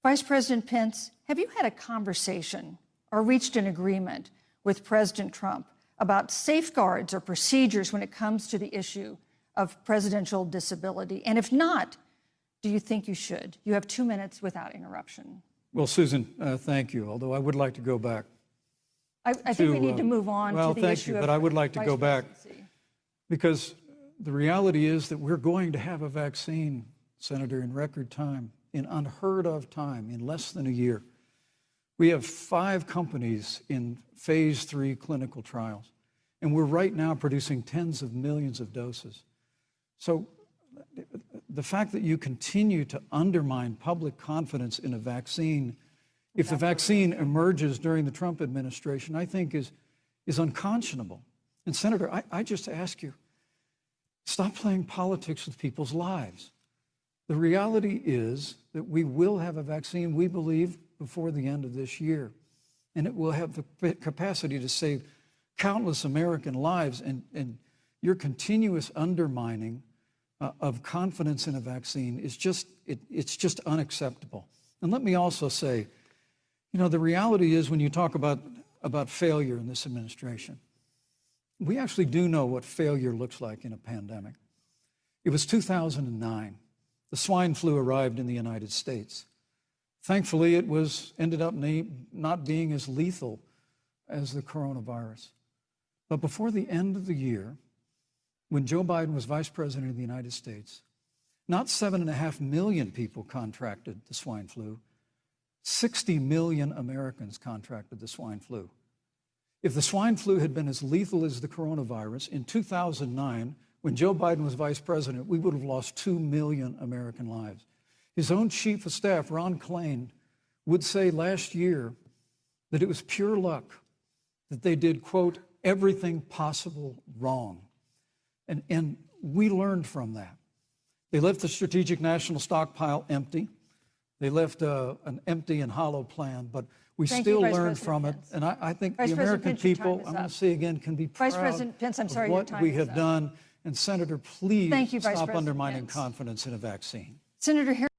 Vice President Pence, have you had a conversation or reached an agreement with President Trump about safeguards or procedures when it comes to the issue of presidential disability? And if not, do you think you should? You have 2 minutes without interruption. Well, Susan, thank you, although I would like to go back. I think we need to move on to the issue of thank you, but I would like to go back because the reality is that we're going to have a vaccine, Senator, in record time, in unheard of time, in less than a year. We have 5 companies in phase 3 clinical trials, and we're right now producing tens of millions of doses. So the fact that you continue to undermine public confidence in a vaccine, if the vaccine emerges during the Trump administration, I think is unconscionable. And Senator, I just ask you, stop playing politics with people's lives. The reality is that we will have a vaccine, we believe, before the end of this year. And it will have the capacity to save countless American lives. And your continuous undermining of confidence in a vaccine is it's just unacceptable. And let me also say, you know, the reality is when you talk about failure in this administration, we actually do know what failure looks like in a pandemic. It was 2009. The swine flu arrived in the United States. Thankfully, it ended up not being as lethal as the coronavirus. But before the end of the year, when Joe Biden was vice president of the United States, not 7.5 million people contracted the swine flu. 60 million Americans contracted the swine flu. If the swine flu had been as lethal as the coronavirus, in 2009, when Joe Biden was vice president, we would have lost 2 million American lives. His own chief of staff, Ron Klain, would say last year that it was pure luck that they did, quote, everything possible wrong. And we learned from that. They left the strategic national stockpile empty. They left an empty and hollow plan, but we still learned from it. And I think the American people, I'm going to say again, can be proud of what we have done. And Senator, please stop undermining confidence in a vaccine. Senator